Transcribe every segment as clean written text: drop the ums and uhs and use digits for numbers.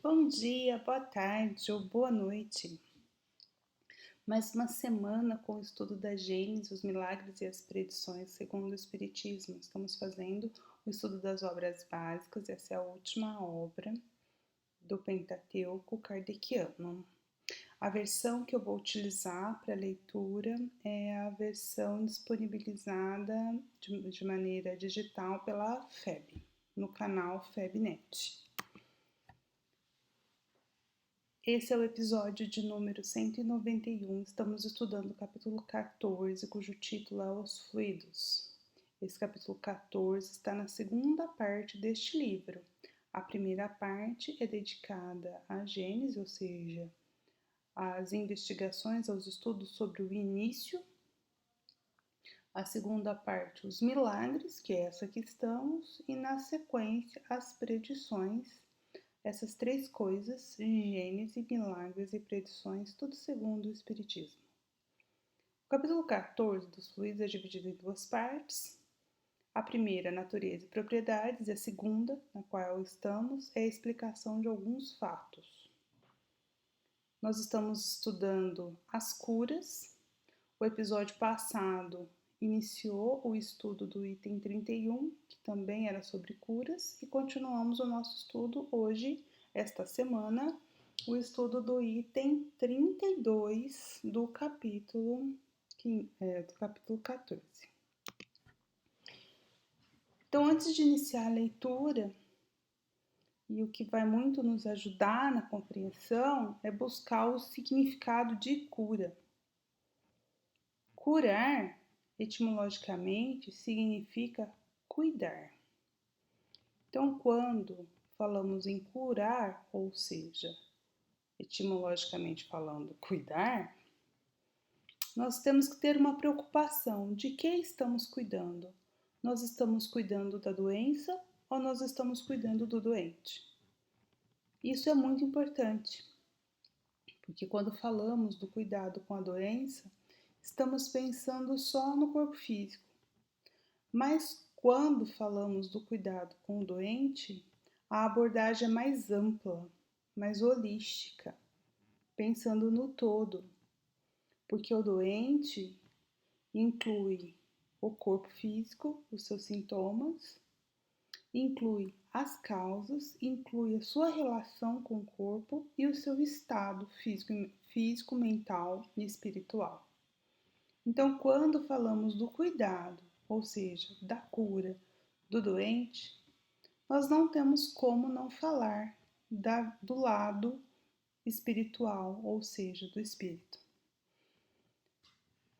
Bom dia, boa tarde ou boa noite. Mais uma semana com o estudo da Gênese, os milagres e as predições segundo o Espiritismo. Estamos fazendo o estudo das obras básicas, essa é a última obra do Pentateuco kardeciano. A versão que eu vou utilizar para leitura é a versão disponibilizada de maneira digital pela FEB, no canal FEBnet. Esse é o episódio de número 191, estamos estudando o capítulo 14, cujo título é Os Fluidos. Esse capítulo 14 está na segunda parte deste livro. A primeira parte é dedicada à Gênese, ou seja, às investigações, aos estudos sobre o início. A segunda parte, os milagres, que é essa que estamos, e na sequência, as predições. Essas três coisas, Gênese, milagres e predições, tudo segundo o Espiritismo. O capítulo 14 dos fluidos é dividido em duas partes. A primeira, natureza e propriedades, e a segunda, na qual estamos, é a explicação de alguns fatos. Nós estamos estudando as curas. O episódio passado iniciou o estudo do item 31, que também era sobre curas, e continuamos o nosso estudo hoje, esta semana, o estudo do item 32 do capítulo 14. Então, antes de iniciar a leitura, e o que vai muito nos ajudar na compreensão é buscar o significado de cura. Curar, etimologicamente, significa cuidar. Então, quando falamos em curar, ou seja, etimologicamente falando, cuidar, nós temos que ter uma preocupação de que estamos cuidando. Nós estamos cuidando da doença ou nós estamos cuidando do doente? Isso é muito importante, porque quando falamos do cuidado com a doença, estamos pensando só no corpo físico. Mas quando falamos do cuidado com o doente, a abordagem é mais ampla, mais holística, pensando no todo, porque o doente inclui o corpo físico, os seus sintomas, inclui as causas, inclui a sua relação com o corpo e o seu estado físico, mental e espiritual. Então, quando falamos do cuidado, ou seja, da cura do doente, nós não temos como não falar do lado espiritual, ou seja, do espírito.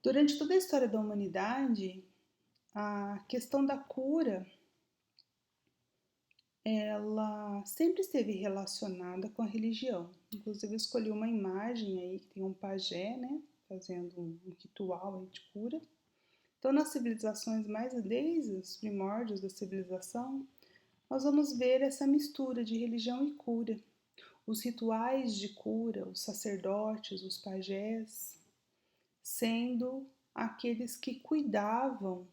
Durante toda a história da humanidade, a questão da cura, ela sempre esteve relacionada com a religião. Inclusive, eu escolhi uma imagem aí que tem um pajé, né, fazendo um ritual aí de cura. Então, nas civilizações desde os primórdios da civilização, nós vamos ver essa mistura de religião e cura. Os rituais de cura, os sacerdotes, os pajés, sendo aqueles que cuidavam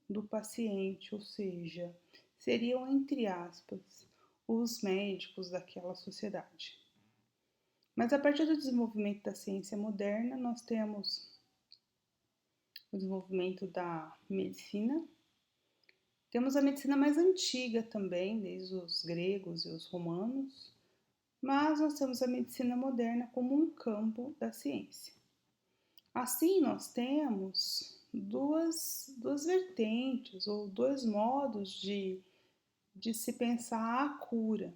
do paciente, ou seja, seriam, entre aspas, os médicos daquela sociedade. Mas a partir do desenvolvimento da ciência moderna, nós temos o desenvolvimento da medicina. Temos a medicina mais antiga também, desde os gregos e os romanos, mas nós temos a medicina moderna como um campo da ciência. Assim, nós temos duas vertentes ou dois modos de se pensar a cura,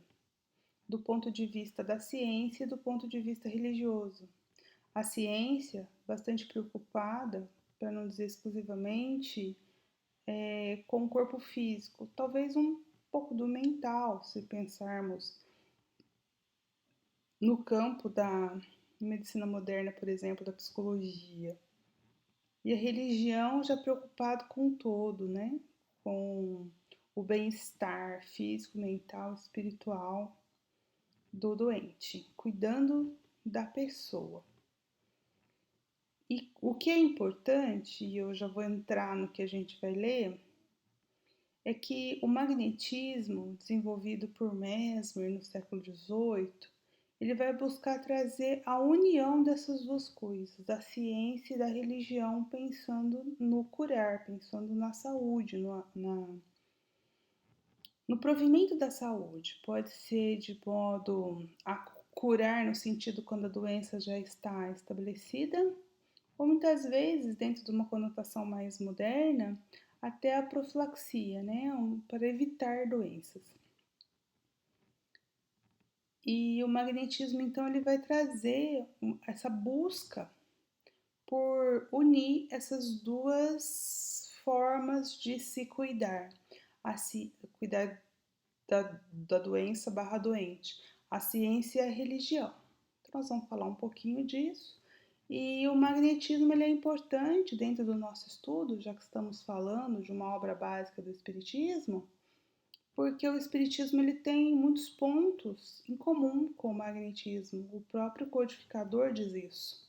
do ponto de vista da ciência e do ponto de vista religioso. A ciência, bastante preocupada, para não dizer exclusivamente, com o corpo físico, talvez um pouco do mental, se pensarmos no campo da medicina moderna, por exemplo, da psicologia. E a religião já preocupado com o todo, né? Com o bem-estar físico, mental, espiritual do doente, cuidando da pessoa. E o que é importante, e eu já vou entrar no que a gente vai ler, é que o magnetismo, desenvolvido por Mesmer no século XVIII, ele vai buscar trazer a união dessas duas coisas, da ciência e da religião, pensando no curar, pensando na saúde, no provimento da saúde. Pode ser de modo a curar no sentido quando a doença já está estabelecida, ou muitas vezes, dentro de uma conotação mais moderna, até a profilaxia, né? Para evitar doenças. E o magnetismo, então, ele vai trazer essa busca por unir essas duas formas de se cuidar, a se cuidar da doença barra doente, a ciência e a religião. Então, nós vamos falar um pouquinho disso. E o magnetismo ele é importante dentro do nosso estudo, já que estamos falando de uma obra básica do Espiritismo, porque o Espiritismo ele tem muitos pontos em comum com o magnetismo. O próprio codificador diz isso.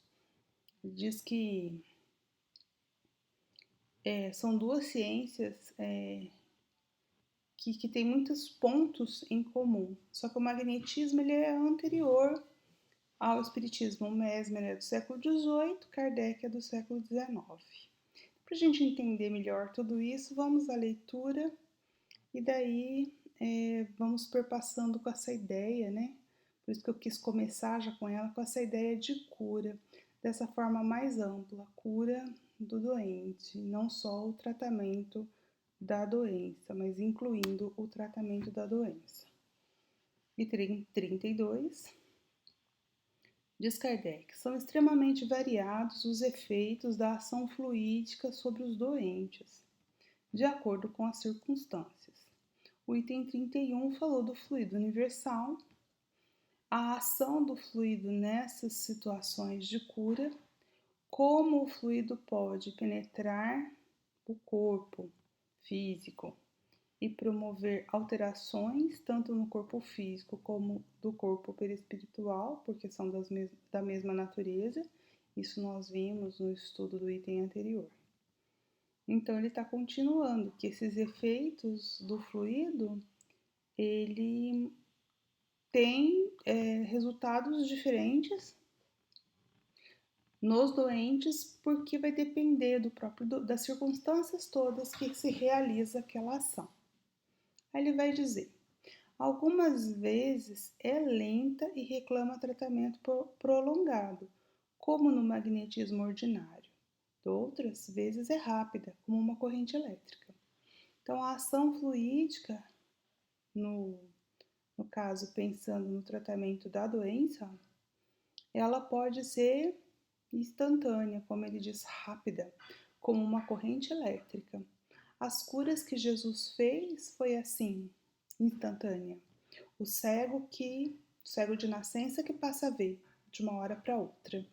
Ele diz que são duas ciências que têm muitos pontos em comum. Só que o magnetismo ele é anterior ao Espiritismo. O Mesmer é do século XVIII, Kardec é do século XIX. Para a gente entender melhor tudo isso, vamos à leitura e daí vamos perpassando com essa ideia, né? Por isso que eu quis começar já com ela, com essa ideia de cura, dessa forma mais ampla, cura do doente, não só o tratamento da doença, mas incluindo o tratamento da doença. Item 32, diz Kardec, são extremamente variados os efeitos da ação fluídica sobre os doentes, de acordo com as circunstâncias. O item 31 falou do fluido universal, a ação do fluido nessas situações de cura, como o fluido pode penetrar o corpo físico e promover alterações tanto no corpo físico como do corpo perispiritual, porque são da mesma natureza. Isso nós vimos no estudo do item anterior. Então ele está continuando que esses efeitos do fluido, ele tem resultados diferentes nos doentes, porque vai depender das circunstâncias todas que se realiza aquela ação. Aí ele vai dizer, algumas vezes é lenta e reclama tratamento prolongado, como no magnetismo ordinário. Outras vezes é rápida, como uma corrente elétrica. Então, a ação fluídica, no caso, pensando no tratamento da doença, ela pode ser instantânea, como ele diz, rápida, como uma corrente elétrica. As curas que Jesus fez foi assim, instantânea. O cego de nascença que passa a ver de uma hora para outra,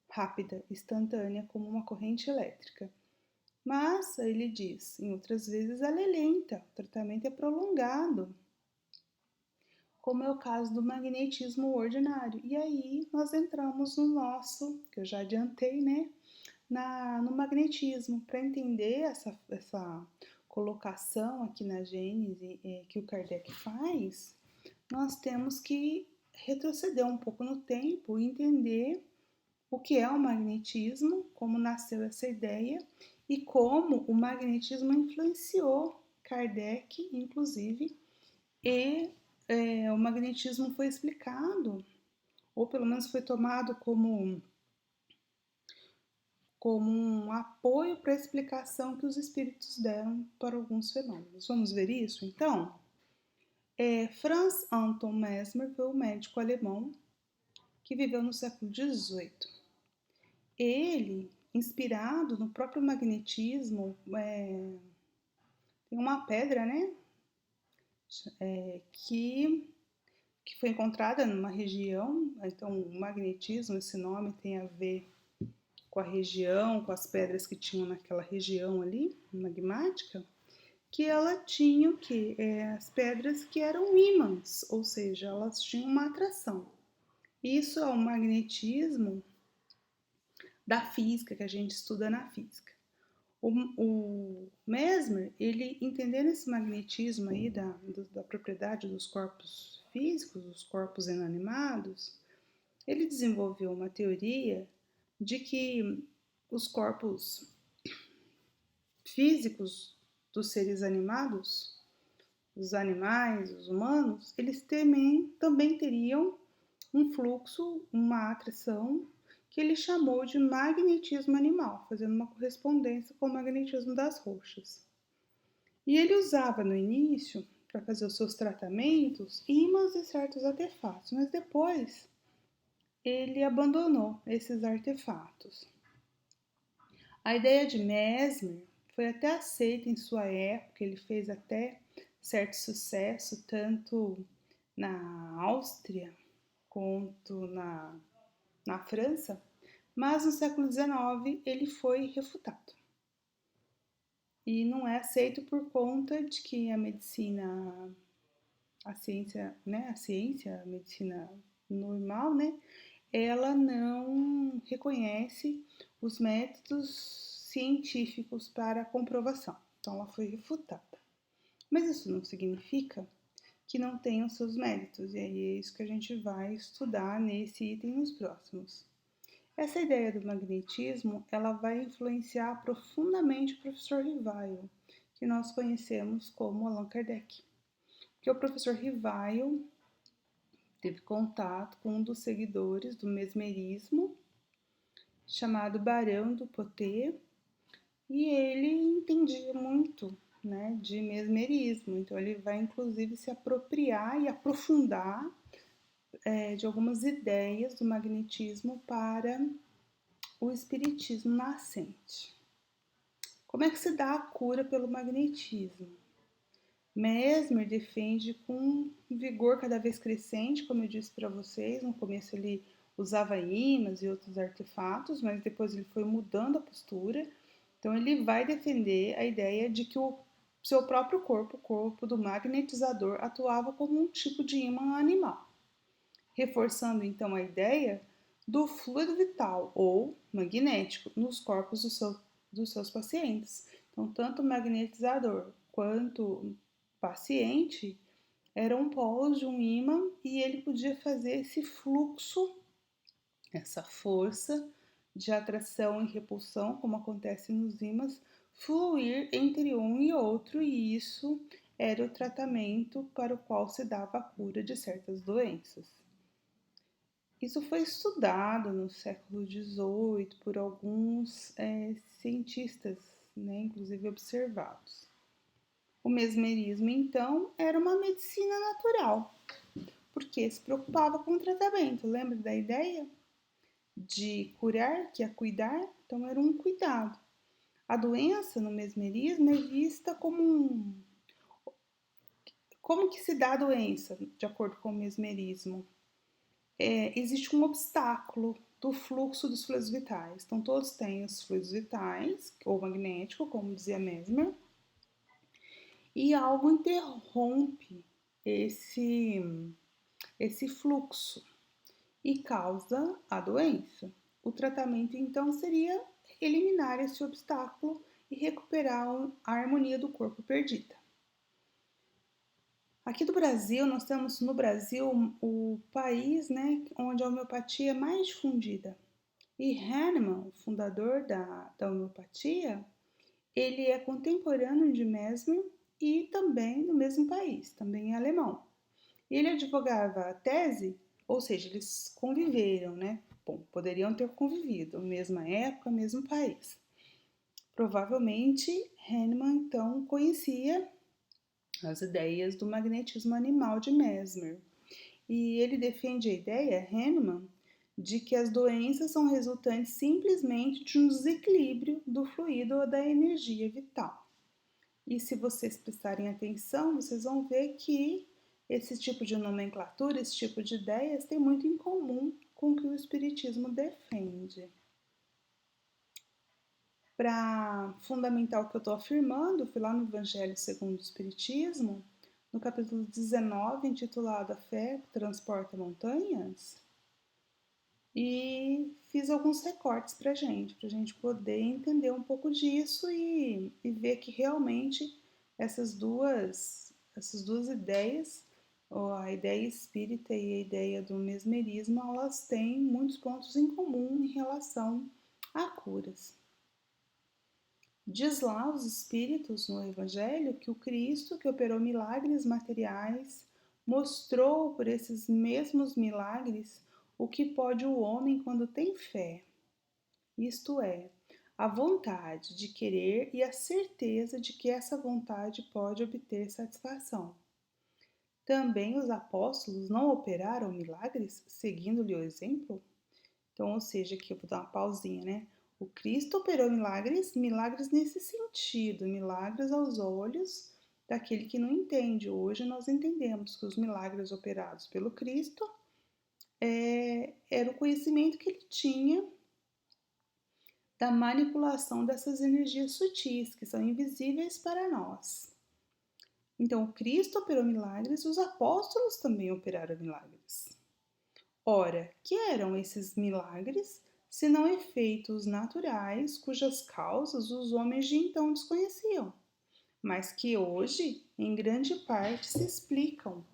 rápida, instantânea, como uma corrente elétrica. Mas, ele diz, em outras vezes ela é lenta, o tratamento é prolongado, como é o caso do magnetismo ordinário. E aí nós entramos no nosso, que eu já adiantei, né? No magnetismo, para entender essa colocação aqui na Gênese que o Kardec faz, nós temos que retroceder um pouco no tempo e entender o que é o magnetismo, como nasceu essa ideia e como o magnetismo influenciou Kardec, inclusive, e o magnetismo foi explicado, ou pelo menos foi tomado como um apoio para a explicação que os espíritos deram para alguns fenômenos. Vamos ver isso, então? Franz Anton Mesmer foi um médico alemão que viveu no século XVIII. Ele, inspirado no próprio magnetismo, tem uma pedra, né, que foi encontrada numa região. Então, o magnetismo, esse nome tem a ver com a região, com as pedras que tinham naquela região ali, magmática, que ela tinha o quê? As pedras que eram ímãs, ou seja, elas tinham uma atração. Isso é o magnetismo da física, que a gente estuda na física. O Mesmer, ele entendendo esse magnetismo aí da propriedade dos corpos físicos, dos corpos inanimados, Ele desenvolveu uma teoria de que os corpos físicos dos seres animados, os animais, os humanos, eles também teriam um fluxo, uma atração que ele chamou de magnetismo animal, fazendo uma correspondência com o magnetismo das rochas. E ele usava no início, para fazer os seus tratamentos, ímãs e certos artefatos, mas depois ele abandonou esses artefatos. A ideia de Mesmer foi até aceita em sua época, ele fez até certo sucesso, tanto na Áustria quanto na França, mas no século XIX ele foi refutado. E não é aceito por conta de que a medicina, a ciência, a medicina normal, ela não reconhece os métodos científicos para a comprovação. Então ela foi refutada. Mas isso não significa que não tenha os seus méritos, e aí é isso que a gente vai estudar nesse item nos próximos. Essa ideia do magnetismo, ela vai influenciar profundamente o professor Rivail, que nós conhecemos como Allan Kardec. Porque o professor Rivail teve contato com um dos seguidores do mesmerismo, chamado Barão do Poté, e ele entendia muito, de mesmerismo. Então ele vai inclusive se apropriar e aprofundar de algumas ideias do magnetismo para o espiritismo nascente. Como é que se dá a cura pelo magnetismo? Mesmer defende com vigor cada vez crescente, como eu disse para vocês, no começo ele usava ímãs e outros artefatos, mas depois ele foi mudando a postura. Então ele vai defender a ideia de que o seu próprio corpo, o corpo do magnetizador, atuava como um tipo de ímã animal, reforçando então a ideia do fluido vital ou magnético nos corpos dos seus pacientes. Então, tanto o magnetizador quanto o paciente eram polos de um ímã e ele podia fazer esse fluxo, essa força de atração e repulsão, como acontece nos ímãs, fluir entre um e outro, e isso era o tratamento para o qual se dava a cura de certas doenças. Isso foi estudado no século XVIII por alguns cientistas, inclusive observados. O mesmerismo, então, era uma medicina natural, porque se preocupava com o tratamento. Lembra da ideia de curar, que é cuidar? Então, era um cuidado. A doença no mesmerismo é vista como Como que se dá a doença, de acordo com o mesmerismo? Existe um obstáculo do fluxo dos fluidos vitais. Então, todos têm os fluidos vitais, ou magnético, como dizia Mesmer, e algo interrompe esse fluxo e causa a doença. O tratamento, então, seria eliminar esse obstáculo e recuperar a harmonia do corpo perdida. Aqui do Brasil, nós temos no Brasil o país onde a homeopatia é mais difundida. E Hahnemann, o fundador da homeopatia, ele é contemporâneo de Mesmer e também no mesmo país, também é alemão. Ele advogava a tese, ou seja, eles conviveram, Bom, poderiam ter convivido, mesma época, mesmo país. Provavelmente, Hahnemann, então, conhecia as ideias do magnetismo animal de Mesmer. E ele defende a ideia, Hahnemann, de que as doenças são resultantes simplesmente de um desequilíbrio do fluido ou da energia vital. E se vocês prestarem atenção, vocês vão ver que esse tipo de nomenclatura, esse tipo de ideias tem muito em comum com o que o Espiritismo defende. Para fundamentar o que eu estou afirmando, fui lá no Evangelho segundo o Espiritismo, no capítulo 19, intitulado A Fé Transporta Montanhas, e fiz alguns recortes para a gente poder entender um pouco disso e ver que realmente essas duas ideias A ideia espírita e a ideia do mesmerismo, elas têm muitos pontos em comum em relação a curas. Diz lá os espíritos no Evangelho que o Cristo, que operou milagres materiais, mostrou por esses mesmos milagres o que pode o homem quando tem fé, isto é, a vontade de querer e a certeza de que essa vontade pode obter satisfação. Também os apóstolos não operaram milagres seguindo-lhe o exemplo? Então, ou seja, aqui eu vou dar uma pausinha, né? O Cristo operou milagres, milagres nesse sentido, milagres aos olhos daquele que não entende. Hoje nós entendemos que os milagres operados pelo Cristo era o conhecimento que ele tinha da manipulação dessas energias sutis, que são invisíveis para nós. Então, o Cristo operou milagres, os apóstolos também operaram milagres. Ora, que eram esses milagres, senão efeitos naturais cujas causas os homens de então desconheciam, mas que hoje, em grande parte, se explicam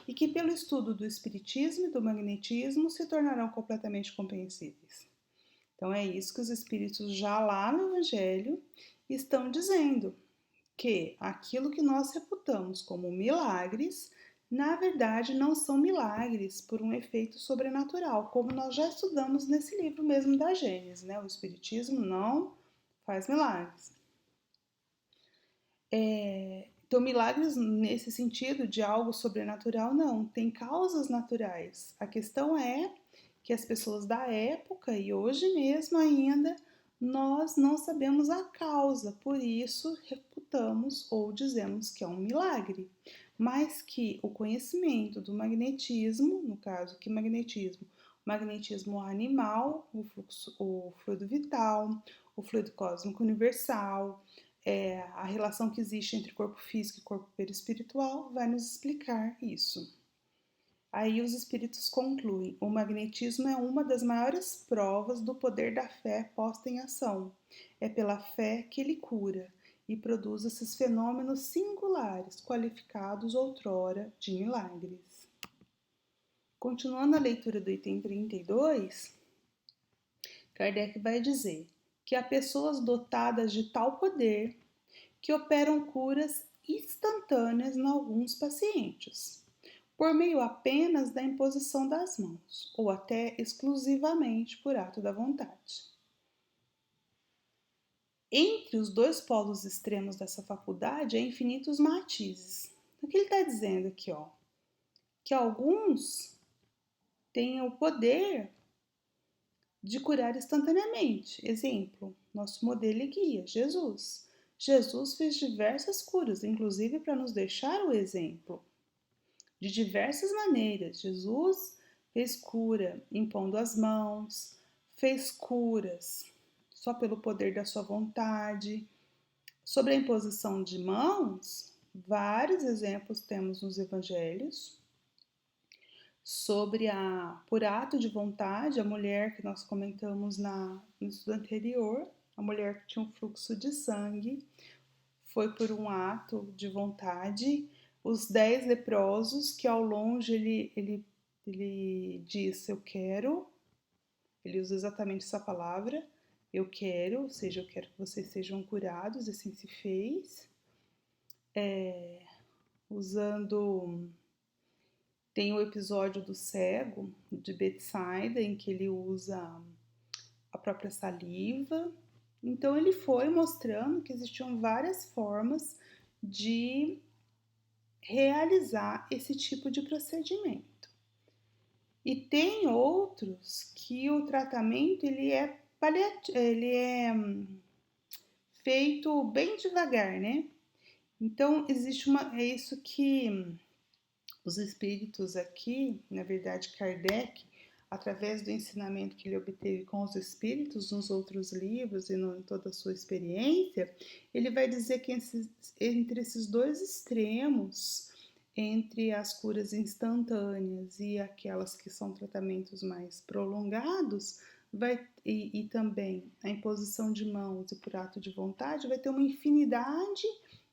e que, pelo estudo do espiritismo e do magnetismo, se tornarão completamente compreensíveis. Então, é isso que os espíritos, já lá no Evangelho, estão dizendo, que aquilo que nós reputamos como milagres, na verdade não são milagres por um efeito sobrenatural, como nós já estudamos nesse livro mesmo da Gênesis, né? O Espiritismo não faz milagres. Então, milagres nesse sentido de algo sobrenatural, não, tem causas naturais. A questão é que as pessoas da época e hoje mesmo ainda nós não sabemos a causa, por isso reputamos ou dizemos que é um milagre. Mas que o conhecimento do magnetismo, no caso, que magnetismo? Magnetismo animal, o fluido vital, o fluido cósmico universal, a relação que existe entre corpo físico e corpo perispiritual vai nos explicar isso. Aí os espíritos concluem: o magnetismo é uma das maiores provas do poder da fé posta em ação. É pela fé que ele cura e produz esses fenômenos singulares, qualificados outrora de milagres. Continuando a leitura do item 32, Kardec vai dizer que há pessoas dotadas de tal poder que operam curas instantâneas em alguns pacientes, por meio apenas da imposição das mãos, ou até exclusivamente por ato da vontade. Entre os dois polos extremos dessa faculdade há infinitos matizes. O que ele está dizendo aqui, ó? Que alguns têm o poder de curar instantaneamente. Exemplo, nosso modelo e guia, Jesus. Jesus fez diversas curas, inclusive para nos deixar o exemplo. De diversas maneiras, Jesus fez cura impondo as mãos, fez curas só pelo poder da sua vontade. Sobre a imposição de mãos, vários exemplos temos nos evangelhos. Sobre por ato de vontade, a mulher que nós comentamos no estudo anterior, a mulher que tinha um fluxo de sangue, foi por um ato de vontade. Os 10 leprosos, que ao longe ele diz, eu quero, ele usa exatamente essa palavra, eu quero, ou seja, eu quero que vocês sejam curados, assim se fez. Usando, tem o episódio do cego, de Betsaida, em que ele usa a própria saliva. Então ele foi mostrando que existiam várias formas de realizar esse tipo de procedimento. E tem outros que o tratamento ele é feito bem devagar, né? Então existe é isso que os espíritos aqui, na verdade Kardec, através do ensinamento que ele obteve com os espíritos nos outros livros e em toda a sua experiência, ele vai dizer que entre esses dois extremos, entre as curas instantâneas e aquelas que são tratamentos mais prolongados, e também a imposição de mãos e por ato de vontade, vai ter uma infinidade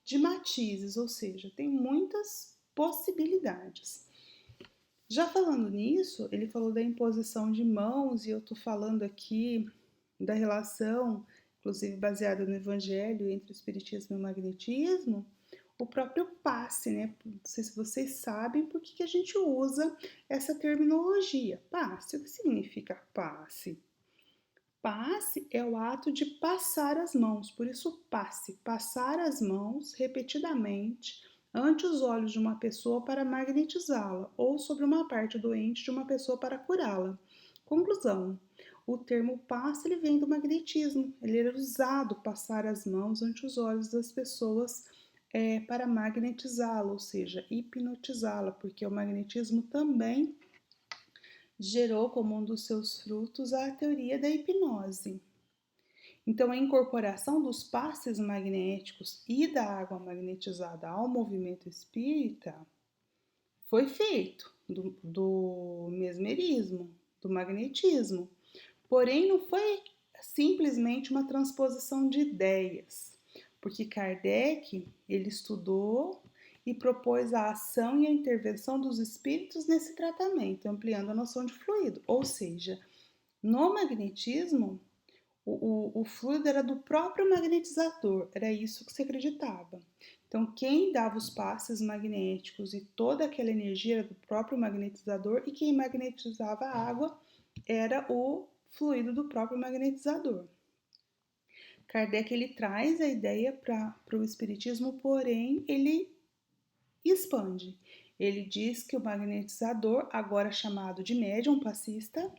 de matizes, ou seja, tem muitas possibilidades. Já falando nisso, ele falou da imposição de mãos e eu tô falando aqui da relação, inclusive baseada no Evangelho, entre o Espiritismo e o Magnetismo, o próprio passe, né? Não sei se vocês sabem por que a gente usa essa terminologia. Passe, o que significa passe? Passe é o ato de passar as mãos, por isso passe, passar as mãos repetidamente ante os olhos de uma pessoa para magnetizá-la ou sobre uma parte doente de uma pessoa para curá-la. Conclusão: o termo passe ele vem do magnetismo. Ele era usado passar as mãos ante os olhos das pessoas para magnetizá-la, ou seja, hipnotizá-la, porque o magnetismo também gerou como um dos seus frutos a teoria da hipnose. Então, a incorporação dos passes magnéticos e da água magnetizada ao movimento espírita foi feito do mesmerismo, do magnetismo. Porém, não foi simplesmente uma transposição de ideias, porque Kardec ele estudou e propôs a ação e a intervenção dos espíritos nesse tratamento, ampliando a noção de fluido. Ou seja, no magnetismo, o fluido era do próprio magnetizador, era isso que se acreditava. Então, quem dava os passes magnéticos e toda aquela energia era do próprio magnetizador, e quem magnetizava a água era o fluido do próprio magnetizador. Kardec ele traz a ideia para o espiritismo, porém ele expande. Ele diz que o magnetizador, agora chamado de médium passista,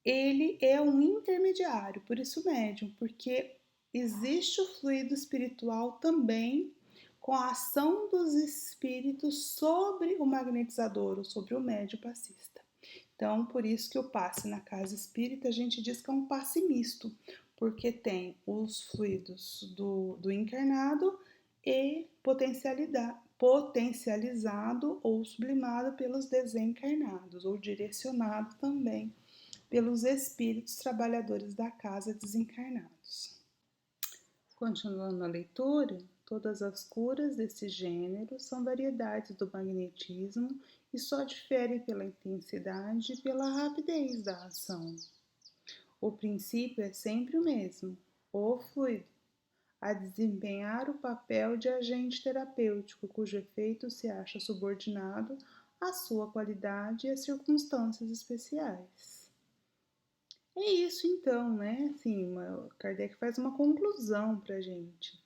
ele é um intermediário, por isso médium, porque existe o fluido espiritual também com a ação dos espíritos sobre o magnetizador ou sobre o médium passista. Então, por isso que o passe na casa espírita a gente diz que é um passe misto, porque tem os fluidos do encarnado e potencializado ou sublimado pelos desencarnados, ou direcionado também pelos espíritos trabalhadores da casa desencarnados. Continuando a leitura, todas as curas desse gênero são variedades do magnetismo e só diferem pela intensidade e pela rapidez da ação. O princípio é sempre o mesmo, o fluido, a desempenhar o papel de agente terapêutico, cujo efeito se acha subordinado à sua qualidade e às circunstâncias especiais. É isso então, né? Assim, Kardec faz uma conclusão pra gente,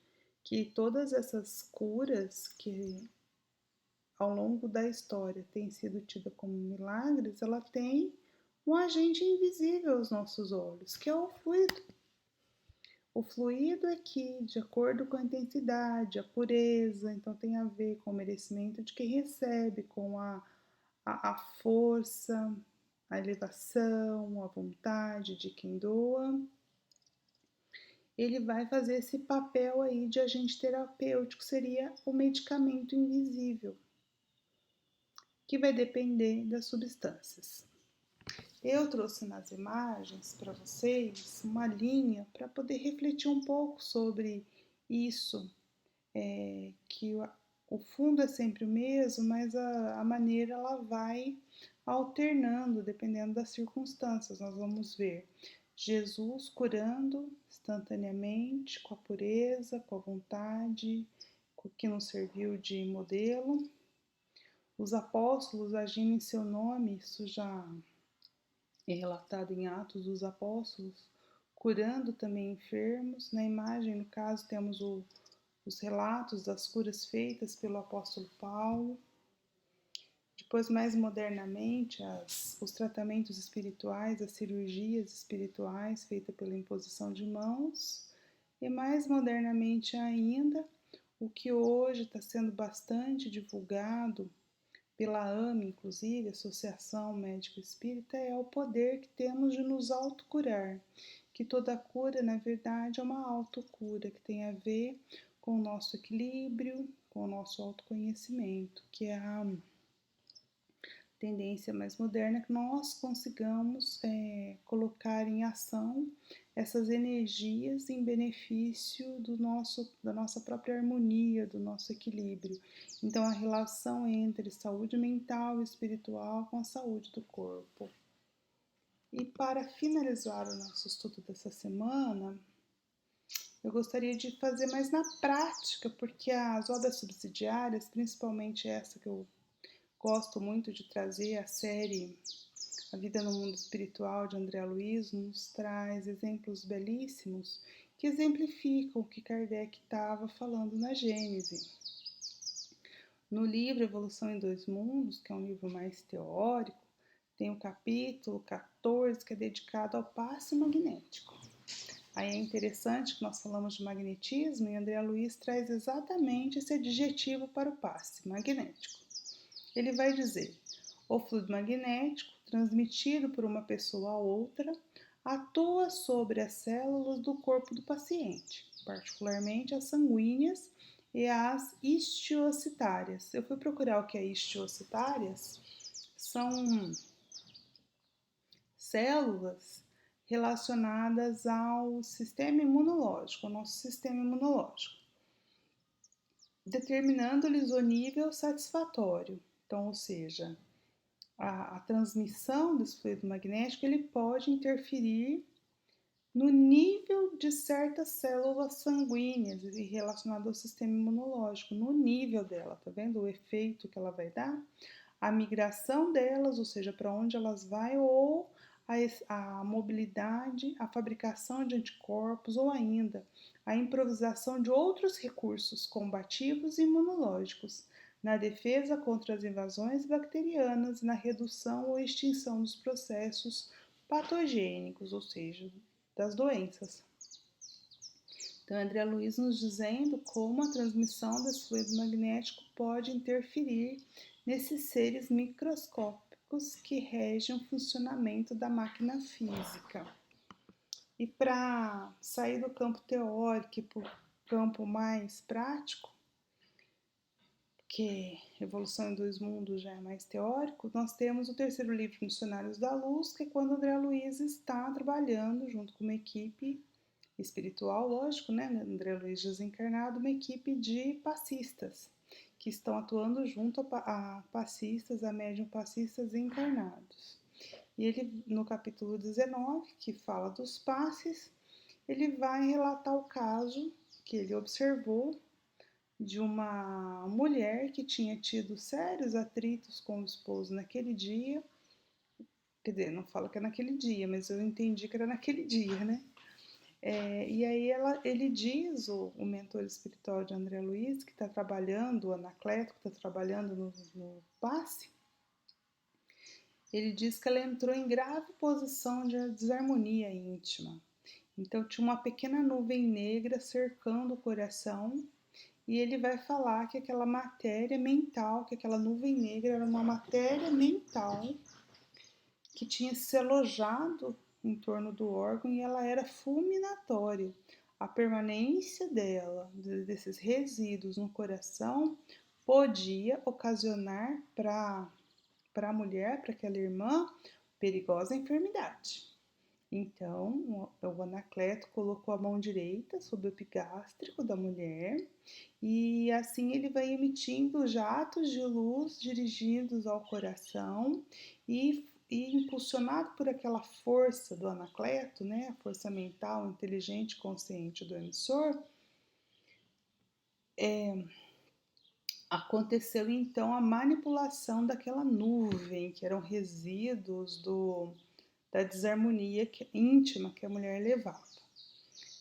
que todas essas curas que ao longo da história têm sido tidas como milagres, ela tem um agente invisível aos nossos olhos, que é o fluido. O fluido é que, de acordo com a intensidade, a pureza, então tem a ver com o merecimento de quem recebe, com a força, a elevação, a vontade de quem doa, ele vai fazer esse papel aí de agente terapêutico, seria o medicamento invisível, que vai depender das substâncias. Eu trouxe nas imagens para vocês uma linha para poder refletir um pouco sobre isso, que o fundo é sempre o mesmo, mas a maneira ela vai alternando dependendo das circunstâncias. Nós vamos ver Jesus curando instantaneamente, com a pureza, com a vontade, com o que nos serviu de modelo. Os apóstolos agindo em seu nome, isso já é relatado em Atos dos Apóstolos, curando também enfermos. Na imagem, no caso, temos os relatos das curas feitas pelo apóstolo Paulo. Depois, mais modernamente, os tratamentos espirituais, as cirurgias espirituais feitas pela imposição de mãos. E mais modernamente ainda, o que hoje está sendo bastante divulgado pela AME, inclusive, Associação Médico Espírita, é o poder que temos de nos autocurar. Que toda cura, na verdade, é uma autocura, que tem a ver com o nosso equilíbrio, com o nosso autoconhecimento, que é tendência mais moderna é que nós consigamos colocar em ação essas energias em benefício da nossa própria harmonia, do nosso equilíbrio. Então, a relação entre saúde mental e espiritual com a saúde do corpo. E para finalizar o nosso estudo dessa semana, eu gostaria de fazer mais na prática, porque as obras subsidiárias, principalmente essa que eu gosto muito de trazer, a série A Vida no Mundo Espiritual de André Luiz, nos traz exemplos belíssimos que exemplificam o que Kardec estava falando na Gênese. No livro Evolução em Dois Mundos, que é um livro mais teórico, tem o capítulo 14 que é dedicado ao passe magnético. Aí é interessante que nós falamos de magnetismo e André Luiz traz exatamente esse adjetivo para o passe magnético. Ele vai dizer: o fluido magnético, transmitido por uma pessoa a outra, atua sobre as células do corpo do paciente, particularmente as sanguíneas e as histiocitárias. Eu fui procurar o que é histiocitárias. São células relacionadas ao sistema imunológico, ao nosso sistema imunológico, determinando-lhes o nível satisfatório. Então, ou seja, a transmissão desse fluido magnético ele pode interferir no nível de certas células sanguíneas e relacionado ao sistema imunológico, no nível dela, tá vendo o efeito que ela vai dar? A migração delas, ou seja, para onde elas vão, ou a mobilidade, a fabricação de anticorpos, ou ainda a improvisação de outros recursos combativos e imunológicos na defesa contra as invasões bacterianas, na redução ou extinção dos processos patogênicos, ou seja, das doenças. Então, André Luiz nos dizendo como a transmissão desse fluido magnético pode interferir nesses seres microscópicos que regem o funcionamento da máquina física. E para sair do campo teórico e para o campo mais prático, que Evolução em Dois Mundos já é mais teórico, nós temos o terceiro livro, Missionários da Luz, que é quando André Luiz está trabalhando junto com uma equipe espiritual, lógico, né? André Luiz desencarnado, uma equipe de passistas que estão atuando junto a passistas, a médium passistas encarnados. E ele, no capítulo 19, que fala dos passes, ele vai relatar o caso que ele observou de uma mulher que tinha tido sérios atritos com o esposo naquele dia. Quer dizer, não fala que é naquele dia, mas eu entendi que era naquele dia, né? E aí ele diz, o mentor espiritual de André Luiz, que está trabalhando, o Anacleto, que está trabalhando no passe, ele diz que ela entrou em grave posição de desarmonia íntima. Então tinha uma pequena nuvem negra cercando o coração e ele vai falar que aquela matéria mental, que aquela nuvem negra era uma matéria mental que tinha se alojado em torno do órgão e ela era fulminatória. A permanência dela, desses resíduos no coração, podia ocasionar para a mulher, para aquela irmã, perigosa enfermidade. Então, o Anacleto colocou a mão direita sobre o epigástrico da mulher e assim ele vai emitindo jatos de luz dirigidos ao coração e impulsionado por aquela força do Anacleto, né, a força mental, inteligente, consciente do emissor, aconteceu então a manipulação daquela nuvem, que eram resíduos da desarmonia íntima que a mulher levava.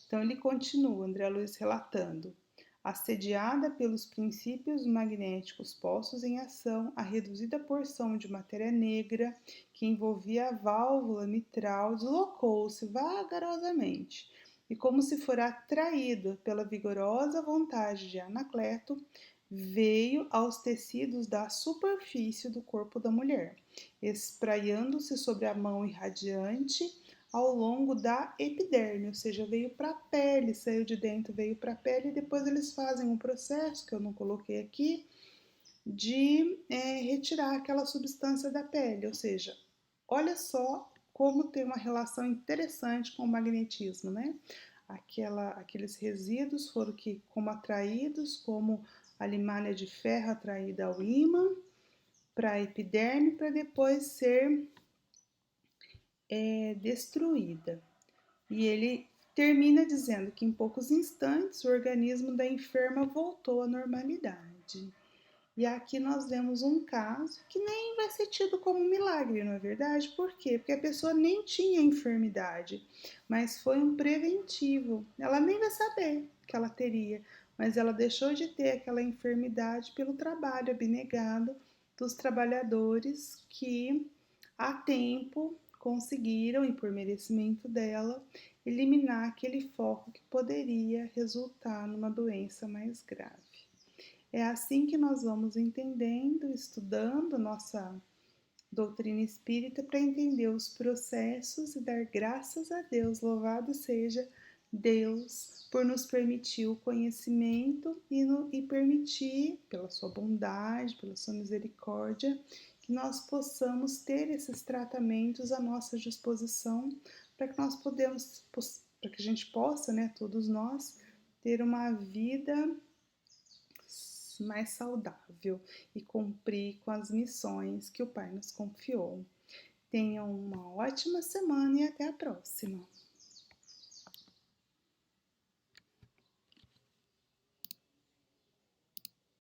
Então ele continua, André Luiz relatando: assediada pelos princípios magnéticos postos em ação, a reduzida porção de matéria negra que envolvia a válvula mitral deslocou-se vagarosamente e, como se fora atraída pela vigorosa vontade de Anacleto, veio aos tecidos da superfície do corpo da mulher, espraiando-se sobre a mão irradiante ao longo da epiderme, ou seja, veio para a pele, saiu de dentro, veio para a pele, e depois eles fazem um processo que eu não coloquei aqui, de retirar aquela substância da pele, ou seja, olha só como tem uma relação interessante com o magnetismo, né? Aqueles resíduos foram como atraídos, como a limalha de ferro atraída ao ímã para a epiderme, para depois ser destruída. E ele termina dizendo que em poucos instantes o organismo da enferma voltou à normalidade. E aqui nós vemos um caso que nem vai ser tido como um milagre, não é verdade? Por quê? Porque a pessoa nem tinha enfermidade, mas foi um preventivo. Ela nem vai saber que ela teria, mas ela deixou de ter aquela enfermidade pelo trabalho abnegado dos trabalhadores que há tempo conseguiram, e por merecimento dela, eliminar aquele foco que poderia resultar numa doença mais grave. É assim que nós vamos entendendo, estudando nossa doutrina espírita para entender os processos e dar graças a Deus. Louvado seja Deus por nos permitir o conhecimento e permitir, pela sua bondade, pela sua misericórdia, que nós possamos ter esses tratamentos à nossa disposição para que para que a gente possa, né, todos nós, ter uma vida mais saudável e cumprir com as missões que o Pai nos confiou. Tenham uma ótima semana e até a próxima!